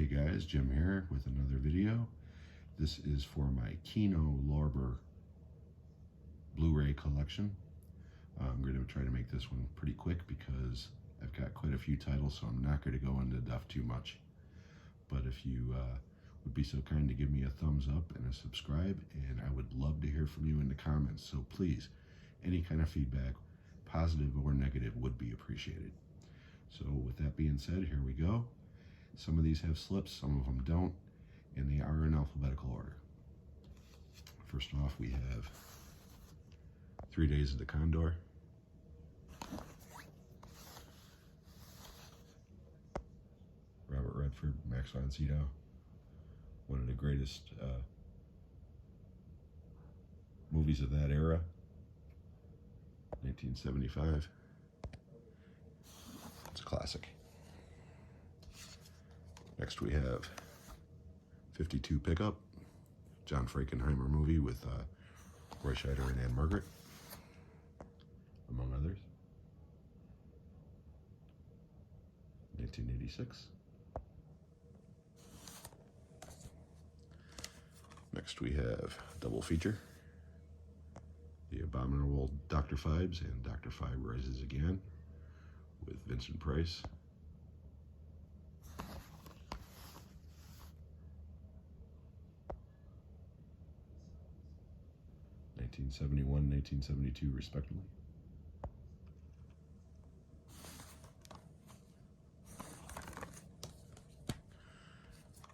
guys, Jim here with another video. This is for my Kino Lorber Blu-ray collection. I'm going to try to make this one pretty quick because I've got quite a few titles, so I'm not going to go into depth too much. But if you would be so kind to give me a thumbs up and a subscribe, and I would love to hear from you in the comments. So please, any kind of feedback, positive or negative, would be appreciated. So with that being said, here we go. Some of these have slips, some of them don't, and they are in alphabetical order. First off, we have 3 Days of the Condor. Robert Redford, Max von Sydow. One of the greatest movies of that era. 1975. It's a classic. Next we have 52 Pickup, John Frankenheimer movie with Roy Scheider and Anne Margaret, among others. 1986. Next we have double feature, The Abominable Dr. Phibes and Dr. Phibe Rises Again with Vincent Price. (1971, 1972, respectively).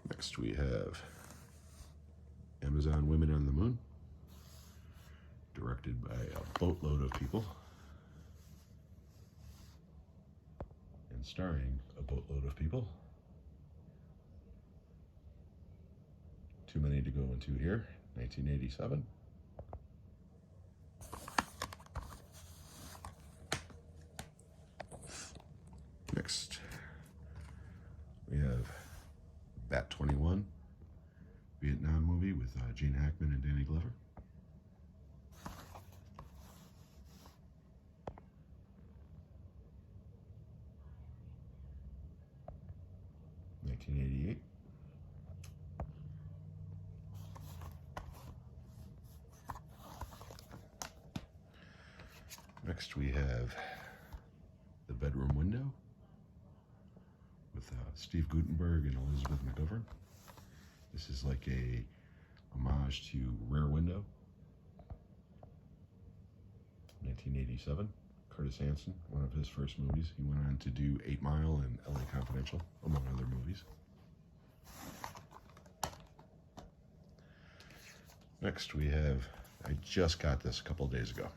Next we have Amazon Women on the Moon, directed by a boatload of people and starring a boatload of people. Too many to go into here. 1987. Next, we have Bat 21, Vietnam movie with Gene Hackman and Danny Glover. (1988). Next we have The Bedroom Window with Steve Guttenberg and Elizabeth McGovern. This is like a homage to Rear Window. 1987. Curtis Hanson, one of his first movies. He went on to do 8 Mile and LA Confidential, among other movies. Next we have, I just got this a couple of days ago,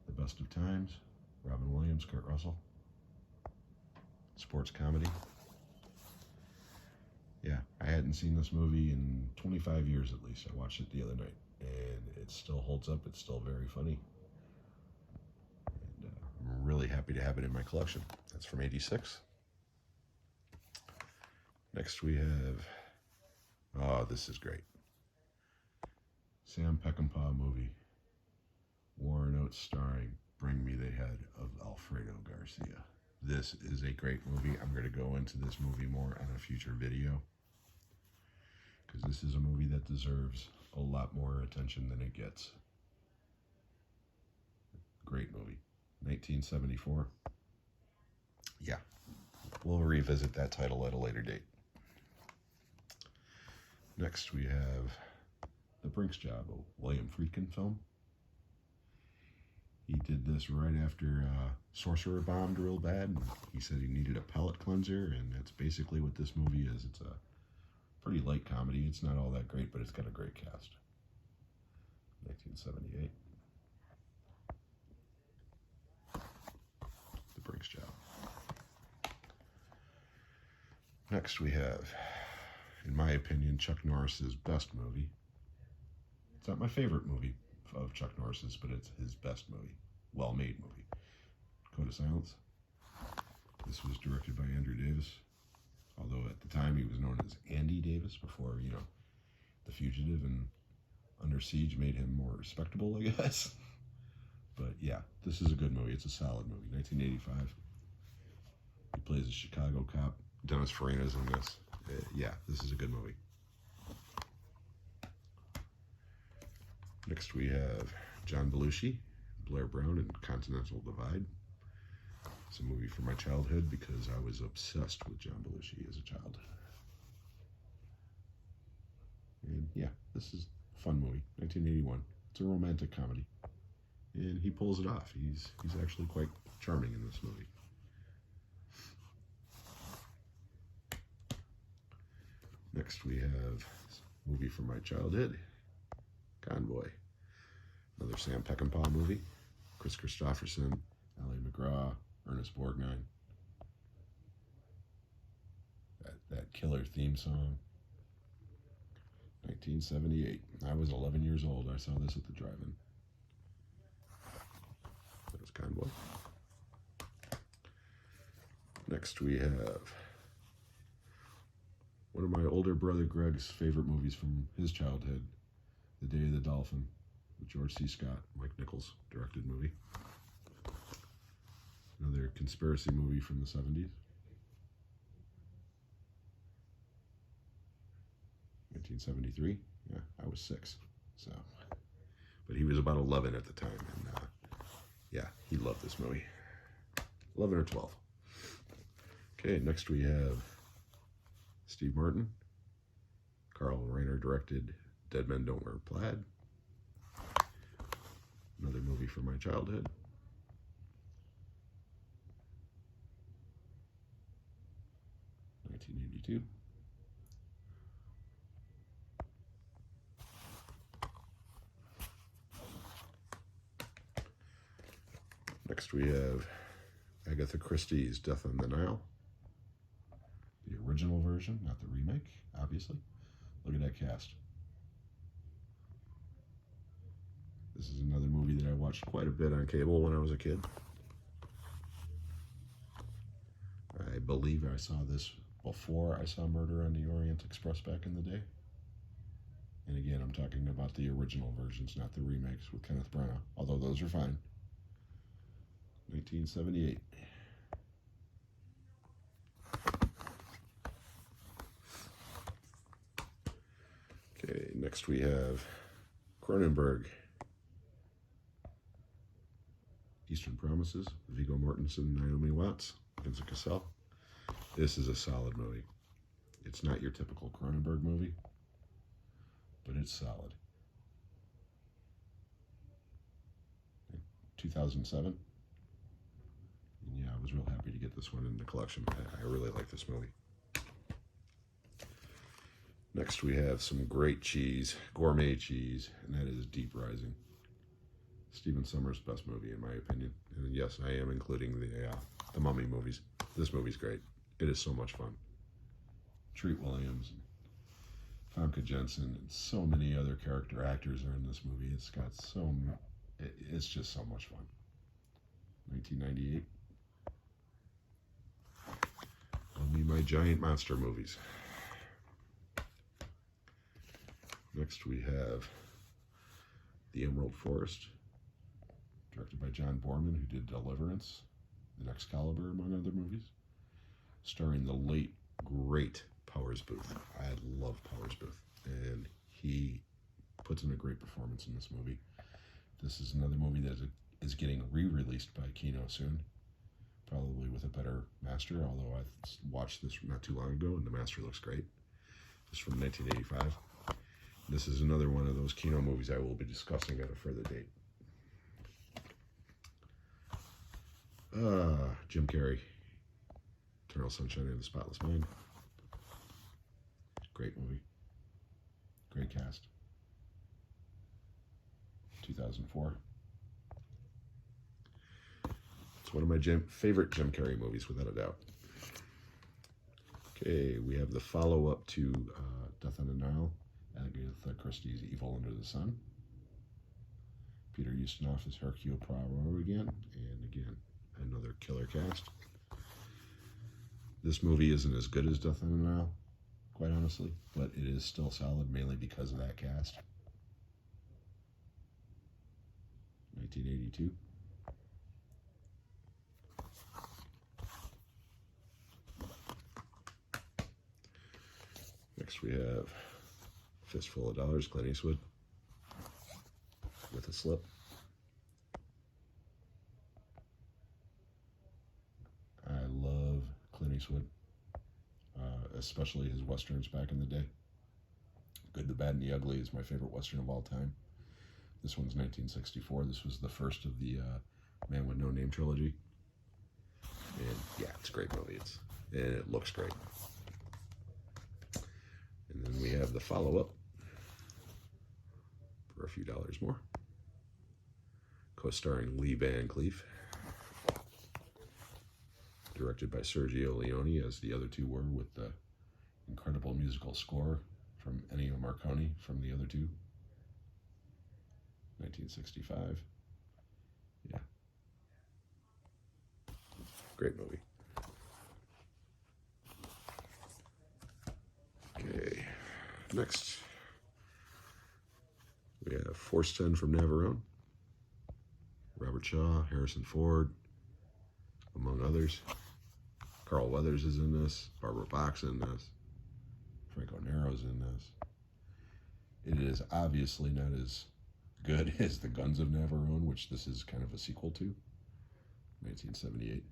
The Best of Times, Robin Williams, Kurt Russell. Sports comedy. Yeah, I hadn't seen this movie in 25 years at least. I watched it the other night, and it still holds up. It's still very funny. And I'm really happy to have it in my collection. That's from '86. Next we have, oh, this is great. Sam Peckinpah movie. Warren Oates starring Bring Me the Head of Alfredo Garcia. This is a great movie. I'm going to go into this movie more on a future video because this is a movie that deserves a lot more attention than it gets. Great movie. 1974. Yeah, we'll revisit that title at a later date. Next we have The Brinks Job, a William Friedkin film. He did this right after Sorcerer bombed real bad, and he said he needed a palate cleanser, and that's basically what this movie is. It's a pretty light comedy. It's not all that great, but it's got a great cast. 1978. The Brinks Job. Next we have, in my opinion, Chuck Norris's best movie. It's not my favorite movie of Chuck Norris's, but it's his best movie, well-made movie. Code of Silence. This was directed by Andrew Davis, although at the time he was known as Andy Davis before, you know, The Fugitive and Under Siege made him more respectable, I guess. But yeah, this is a good movie. It's a solid movie. 1985. He plays a Chicago cop Dennis Farina's in this. Yeah, this is a good movie. Next we have John Belushi, Blair Brown, and Continental Divide. It's a movie from my childhood because I was obsessed with John Belushi as a child. And yeah, this is a fun movie, 1981. It's a romantic comedy, and he pulls it off. He's actually quite charming in this movie. Next we have a movie from my childhood, Convoy. Another Sam Peckinpah movie. Chris Christopherson, Ali McGraw, Ernest Borgnine. That killer theme song. 1978. I was 11 years old. I saw this at the drive-in. That was Convoy. Next we have one of my older brother Greg's favorite movies from his childhood, The Day of the Dolphin, with George C. Scott, Mike Nichols directed movie. Another conspiracy movie from the 70s. 1973. Yeah, I was 6. So, but he was about 11 at the time, and yeah, he loved this movie. 11 or 12. Okay, next we have Steve Martin. Carl Reiner directed Dead Men Don't Wear Plaid. Another movie from my childhood. '82. Next we have Agatha Christie's Death on the Nile. The original version, not the remake, obviously. Look at that cast. This is another movie that I watched quite a bit on cable when I was a kid. I believe I saw this before I saw Murder on the Orient Express back in the day. And again, I'm talking about the original versions, not the remakes with Kenneth Branagh, although those are fine. 1978. Okay, next we have Cronenberg. Eastern Promises, Viggo Mortensen, Naomi Watts, Vincent Cassel. This is a solid movie. It's not your typical Cronenberg movie, but it's solid. 2007. And yeah, I was real happy to get this one in the collection. I really like this movie. Next we have some great cheese, gourmet cheese, and that is Deep Rising. Stephen Sommers' best movie, in my opinion. And yes, I am including the Mummy movies. This movie's great. It is so much fun. Treat Williams, and Famke Jensen, and so many other character actors are in this movie. It's got it's just so much fun. 1998. Only my giant monster movies. Next we have The Emerald Forest, directed by John Borman, who did Deliverance and Excalibur, among other movies, starring the late, great Powers Booth. I love Powers Booth, and he puts in a great performance in this movie. This is another movie that is getting re-released by Kino soon, probably with a better master, although I watched this not too long ago, and the master looks great. It's from 1985. This is another one of those Kino movies I will be discussing at a further date. Jim Carrey, Eternal Sunshine of the Spotless Mind. Great movie. Great cast. 2004. It's one of my favorite Jim Carrey movies, without a doubt. Okay, we have the follow-up to Death on the Nile, Agatha Christie's Evil Under the Sun. Peter Ustinov is Hercule Poirot again, and again, another killer cast. This movie isn't as good as Death on the Nile, quite honestly, but it is still solid, mainly because of that cast. 1982. Next we have Fistful of Dollars, Clint Eastwood, with a slip. I love Clint Eastwood, especially his westerns back in the day. Good, the Bad, and the Ugly is my favorite western of all time. This one's 1964. This was the first of the Man with No Name trilogy. And yeah, it's a great movie. And it looks great. And then we have the follow-up for a few dollars more, co-starring Lee Van Cleef, directed by Sergio Leone, as the other two were, with the incredible musical score from Ennio Morricone from the other two. 1965. Yeah. Great movie. Okay. Next, we have Force 10 from Navarone. Robert Shaw, Harrison Ford, among others. Carl Weathers is in this. Barbara Bach's in this. Franco Nero's in this. It is obviously not as good as The Guns of Navarone, which this is kind of a sequel to, 1978.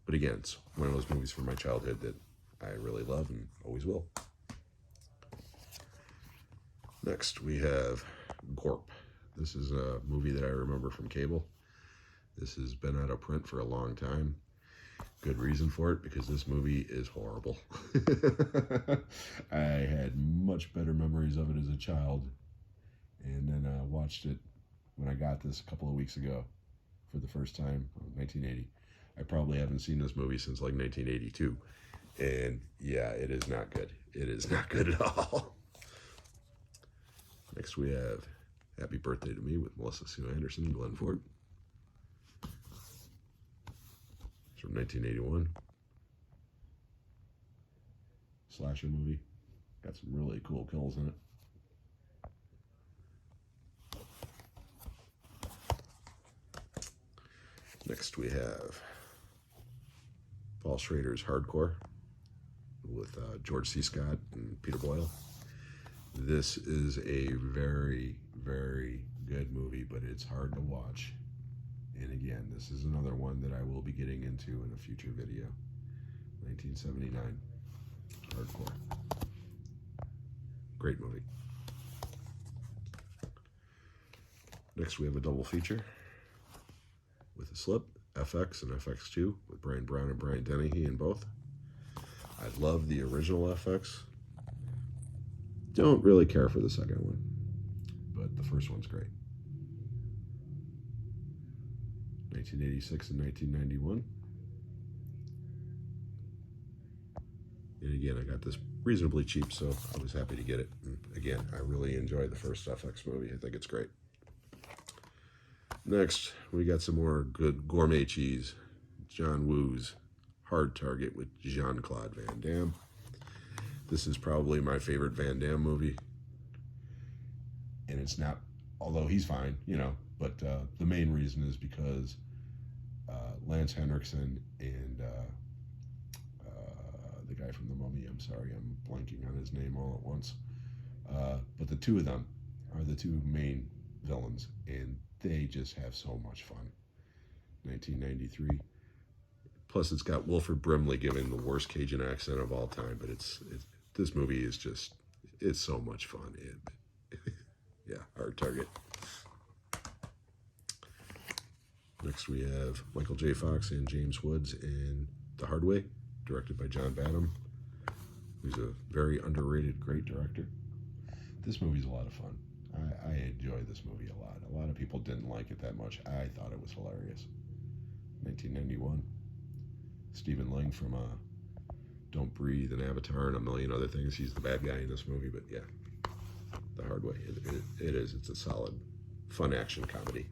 But again, it's one of those movies from my childhood that I really love and always will. Next, we have Gorp. This is a movie that I remember from cable. This has been out of print for a long time. Good reason for it, because this movie is horrible. I had much better memories of it as a child, and then watched it when I got this a couple of weeks ago for the first time, 1980. I probably haven't seen this movie since like 1982, and yeah, it is not good. It is not good at all. Next we have Happy Birthday to Me with Melissa Sue Anderson and Glenn Ford. It's from 1981. Slasher movie. Got some really cool kills in it. Next we have Paul Schrader's Hardcore with George C. Scott and Peter Boyle. This is a very, very good movie, but it's hard to watch. And again, this is another one that I will be getting into in a future video. 1979. Hardcore. Great movie. Next we have a double feature with a slip, FX and FX2, with Brian Brown and Brian Dennehy in both. I love the original FX. Don't really care for the second one, but the first one's great. 1986 and 1991. And again, I got this reasonably cheap, so I was happy to get it. And again, I really enjoy the first FX movie. I think it's great. Next, we got some more good gourmet cheese. John Woo's Hard Target with Jean-Claude Van Damme. This is probably my favorite Van Damme movie. And it's not, although he's fine, you know, but the main reason is because Lance Henriksen and the guy from The Mummy, I'm sorry, I'm blanking on his name all at once. But the two of them are the two main villains, and they just have so much fun. 1993. Plus, it's got Wilford Brimley giving the worst Cajun accent of all time, but this movie is just, it's so much fun. Yeah, Hard Target. Next we have Michael J. Fox and James Woods in The Hard Way, directed by John Badham, who's a very underrated, great director. This movie's a lot of fun. I enjoy this movie a lot. A lot of people didn't like it that much. I thought it was hilarious. 1991. Stephen Lang from Don't Breathe and Avatar and a million other things. He's the bad guy in this movie, but yeah, The Hard Way. It is. It's a solid, fun action comedy.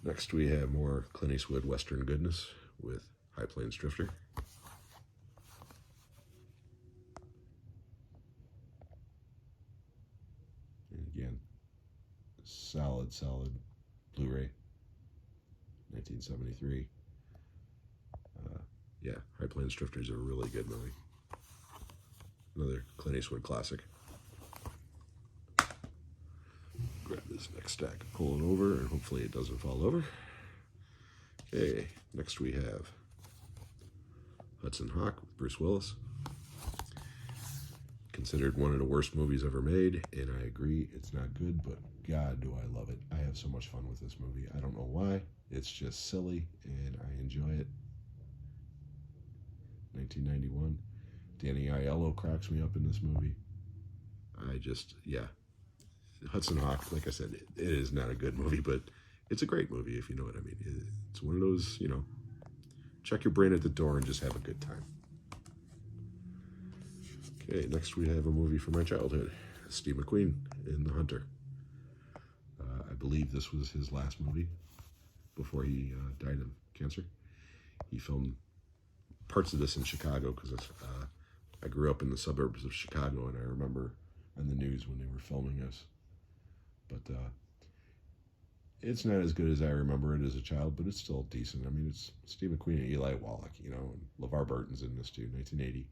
Next, we have more Clint Eastwood Western goodness with High Plains Drifter. And again, solid Blu-ray, 1973. Yeah, High Plains Drifters are a really good movie. Another Clint Eastwood classic. Grab this next stack, pull it over, and hopefully it doesn't fall over. Okay, next we have Hudson Hawk with Bruce Willis. Considered one of the worst movies ever made, and I agree, it's not good, but God, do I love it. I have so much fun with this movie. I don't know why. It's just silly, and I enjoy it. 1991. Danny Aiello cracks me up in this movie. Yeah. Hudson Hawk, like I said, it is not a good movie, but it's a great movie, if you know what I mean. It's one of those, check your brain at the door and just have a good time. Okay, next we have a movie from my childhood, Steve McQueen in The Hunter. I believe this was his last movie before he died of cancer. He filmed parts of this in Chicago because I grew up in the suburbs of Chicago, and I remember on the news when they were filming this. But it's not as good as I remember it as a child, but it's still decent. I mean, it's Steve McQueen and Eli Wallach, and LeVar Burton's in this too, 1980.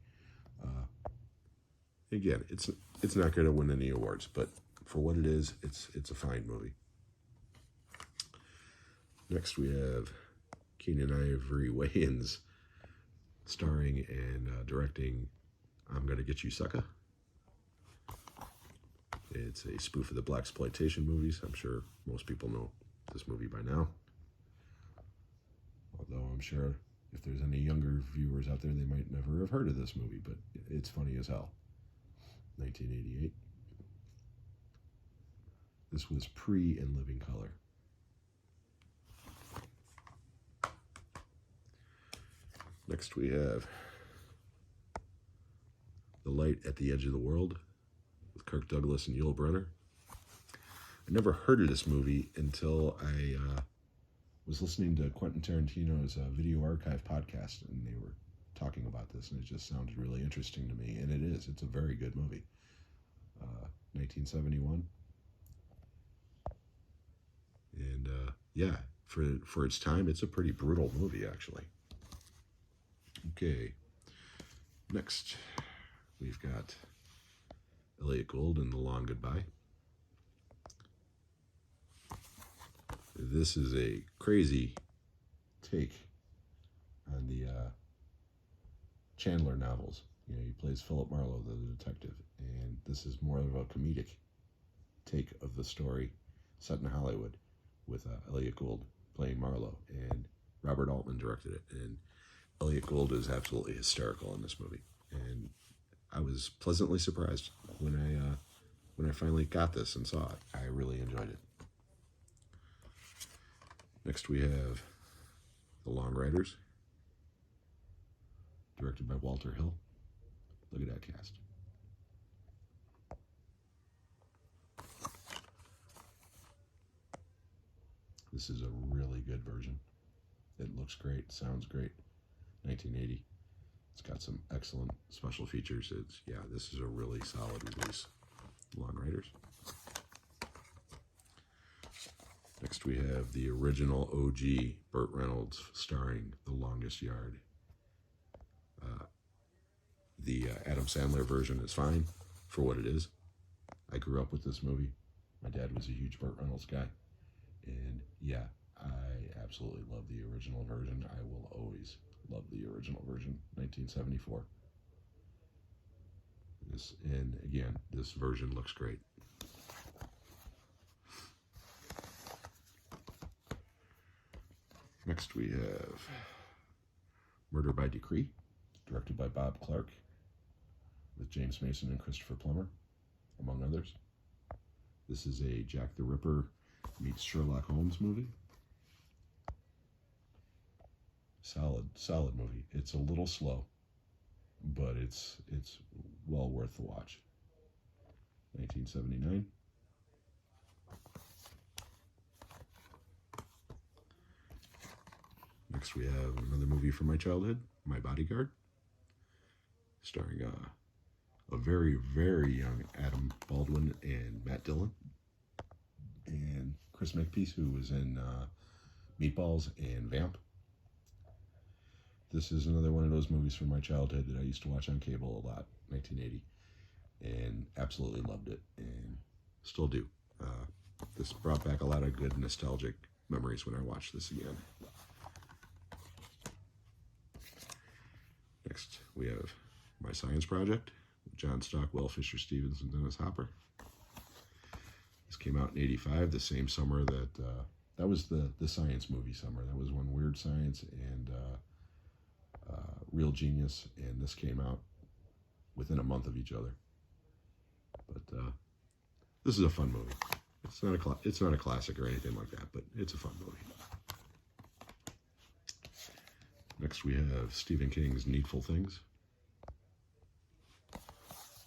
Again, it's not going to win any awards, but for what it is, it's a fine movie. Next we have Keenen Ivory Wayans starring and directing I'm Gonna Get You Sucker. It's a spoof of the blaxploitation movies. I'm sure most people know this movie by now. Although I'm sure if there's any younger viewers out there, they might never have heard of this movie, but it's funny as hell. 1988. This was pre In Living Color. Next we have The Light at the Edge of the World with Kirk Douglas and Yul Brynner. I never heard of this movie until I was listening to Quentin Tarantino's Video Archive podcast, and they were talking about this, and it just sounded really interesting to me, and it is. It's a very good movie. 1971. And yeah, for its time, it's a pretty brutal movie, actually. Okay, next we've got Elliot Gould in The Long Goodbye. This is a crazy take on the Chandler novels. He plays Philip Marlowe, the detective, and this is more of a comedic take of the story set in Hollywood with Elliot Gould playing Marlowe, and Robert Altman directed it, and Elliot Gould is absolutely hysterical in this movie, and I was pleasantly surprised when I finally got this and saw it. I really enjoyed it. Next we have The Long Riders, directed by Walter Hill. Look at that cast. This is a really good version. It looks great, sounds great. 1980. It's got some excellent special features. This is a really solid release. Long Riders. Next we have the original OG Burt Reynolds starring The Longest Yard. The Adam Sandler version is fine for what it is. I grew up with this movie. My dad was a huge Burt Reynolds guy. And yeah, I absolutely love the original version. I will always love the original version, 1974. And again, this version looks great. Next we have Murder by Decree, directed by Bob Clark, with James Mason and Christopher Plummer, among others. This is a Jack the Ripper meets Sherlock Holmes movie. Solid movie. It's a little slow, but it's well worth the watch. 1979. Next we have another movie from my childhood, My Bodyguard, starring a very, very young Adam Baldwin and Matt Dillon, and Chris Makepeace, who was in Meatballs and Vamp. This is another one of those movies from my childhood that I used to watch on cable a lot, 1980, and absolutely loved it, and still do. This brought back a lot of good nostalgic memories when I watched this again. Next, we have My Science Project, John Stockwell, Fisher Stevens, and Dennis Hopper. This came out in '85, the same summer that that was the science movie summer. That was when Weird Science and Real Genius, and this came out within a month of each other. But this is a fun movie. It's not a classic or anything like that, but it's a fun movie. Next, we have Stephen King's Needful Things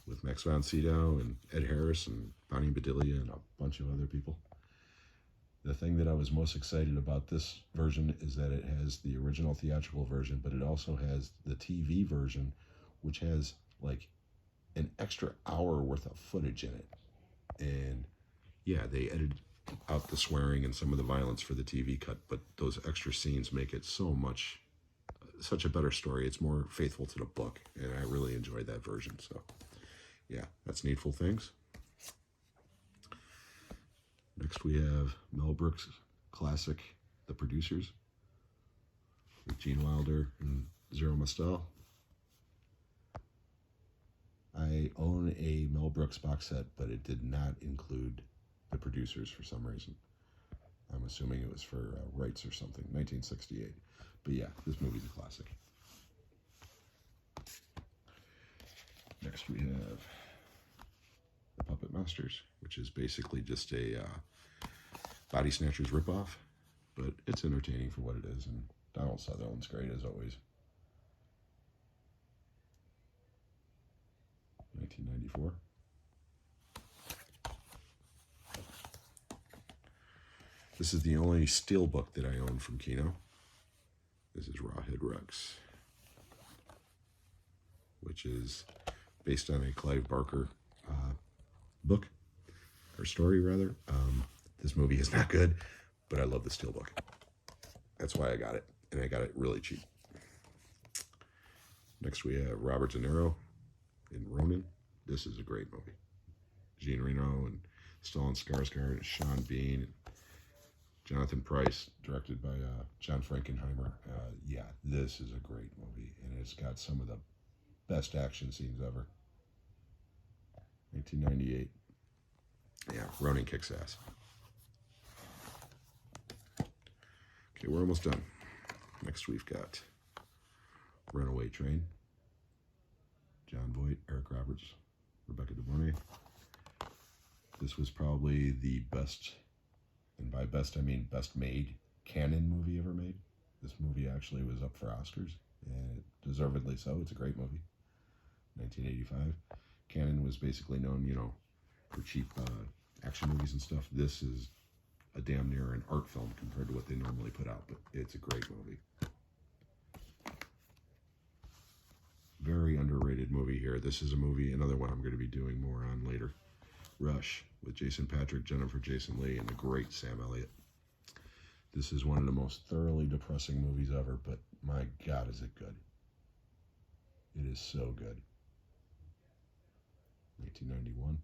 with Max von Sydow and Ed Harris and Bonnie Bedelia and a bunch of other people. The thing that I was most excited about this version is that it has the original theatrical version, but it also has the TV version, which has like an extra hour worth of footage in it. And yeah, they edited out the swearing and some of the violence for the TV cut, but those extra scenes make it such a better story. It's more faithful to the book, and I really enjoyed that version. So yeah, that's Needful Things. Next, we have Mel Brooks' classic, The Producers, with Gene Wilder and Zero Mostel. I own a Mel Brooks box set, but it did not include The Producers for some reason. I'm assuming it was for rights or something, 1968. But yeah, this movie's a classic. Next, we have The Puppet Masters, which is basically just a Body Snatchers ripoff, but it's entertaining for what it is, and Donald Sutherland's great as always. 1994. This is the only steelbook that I own from Kino. This is Rawhead Rex, which is based on a Clive Barker book, or story rather. This movie is not good, but I love the steelbook. That's why I got it, and I got it really cheap. Next, we have Robert De Niro in Ronin. This is a great movie. Jean Reno and Stellan Skarsgård and Sean Bean and Jonathan Pryce, directed by John Frankenheimer. Yeah, this is a great movie, and it's got some of the best action scenes ever. 1998. Yeah, Ronin kicks ass. Okay, we're almost done. Next, we've got Runaway Train. John Voight, Eric Roberts, Rebecca De Mornay. This was probably the best, and by best I mean best made, canon movie ever made. This movie actually was up for Oscars, and deservedly so. It's a great movie. 1985. Canon was basically known, for cheap action movies and stuff. This is a damn near an art film compared to what they normally put out, but it's a great movie. Very underrated movie here. This is a movie, another one I'm going to be doing more on later. Rush, with Jason Patric, Jennifer Jason Leigh, and the great Sam Elliott. This is one of the most thoroughly depressing movies ever, but my God, is it good. It is so good. 1991.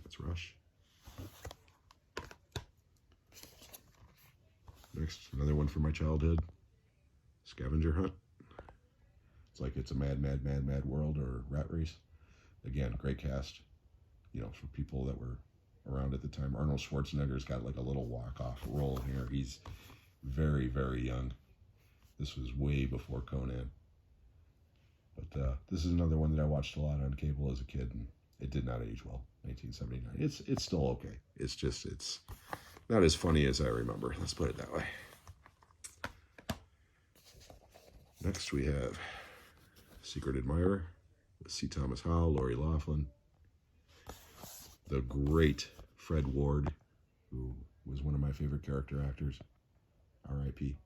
That's Rush. Next, another one from my childhood, Scavenger Hunt. It's like It's a Mad, Mad, Mad, Mad World or Rat Race. Again, great cast, for people that were around at the time. Arnold Schwarzenegger's got like a little walk-off role here. He's very, very young. This was way before Conan. But this is another one that I watched a lot on cable as a kid, and it did not age well. 1979. It's still okay. It's not as funny as I remember. Let's put it that way. Next, we have Secret Admirer with C. Thomas Howell, Lori Loughlin, the great Fred Ward, who was one of my favorite character actors. R.I.P.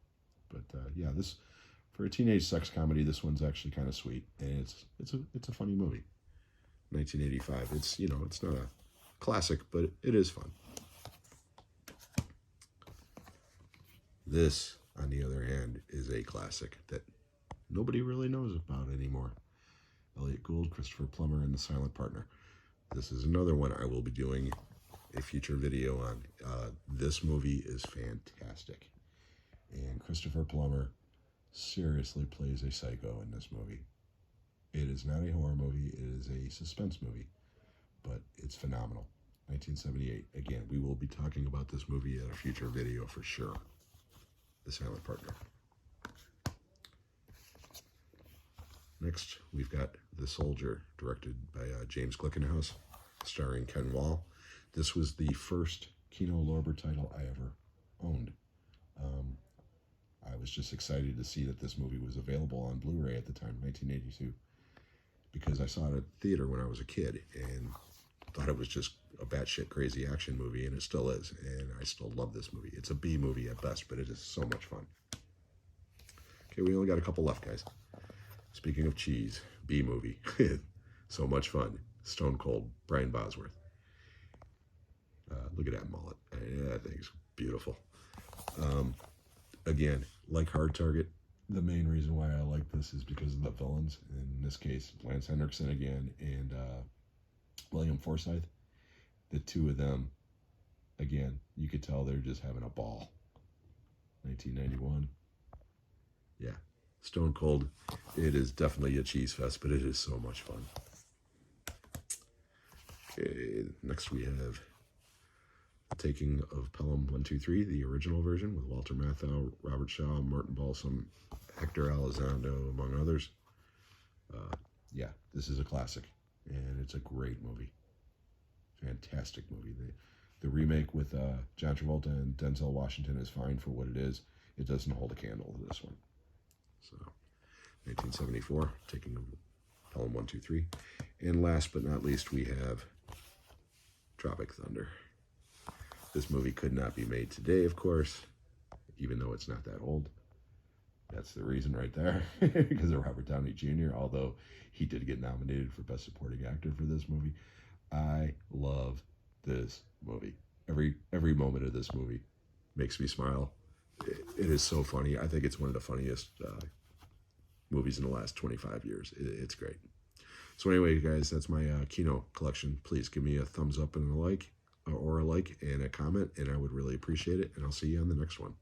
But yeah, this for a teenage sex comedy, this one's actually kind of sweet, and it's a funny movie. 1985. It's not a classic, but it is fun. This, on the other hand, is a classic that nobody really knows about anymore. Elliot Gould, Christopher Plummer, and The Silent Partner. This is another one I will be doing a future video on. This movie is fantastic. And Christopher Plummer seriously plays a psycho in this movie. It is not a horror movie, it is a suspense movie, but it's phenomenal. 1978. Again, we will be talking about this movie in a future video for sure. The Silent Partner. Next, we've got The Soldier, directed by James Glickenhaus, starring Ken Wall. This was the first Kino Lorber title I ever owned. I was just excited to see that this movie was available on Blu-ray at the time, 1982, because I saw it at the theater when I was a kid and thought it was just a batshit crazy action movie, and it still is, and I still love this movie. It's a B movie at best, but it is so much fun. Okay, we only got a couple left, guys. Speaking of cheese, B movie. So much fun. Stone Cold, Brian Bosworth. Look at that mullet. That thing's beautiful. Again, like Hard Target, the main reason why I like this is because of the villains. In this case, Lance Henriksen again and William Forsythe. The two of them, again, you could tell they're just having a ball. 1991. Yeah. Stone Cold. It is definitely a cheese fest, but it is so much fun. Okay, next we have The Taking of Pelham 123, the original version with Walter Matthau, Robert Shaw, Martin Balsam, Hector Elizondo, among others. Yeah, this is a classic, and it's a great movie. Fantastic movie. The remake with John Travolta and Denzel Washington is fine for what it is. It doesn't hold a candle to this one. So, 1974, Taking of Pelham 123. And last but not least, we have Tropic Thunder. This movie could not be made today, of course, even though it's not that old. That's the reason right there, because of Robert Downey Jr., although he did get nominated for Best Supporting Actor for this movie. I love this movie. Every moment of this movie makes me smile. It is so funny. I think it's one of the funniest movies in the last 25 years. It's great. So anyway, guys, that's my Kino collection. Please give me a thumbs up and a like, or a like and a comment, and I would really appreciate it. And I'll see you on the next one.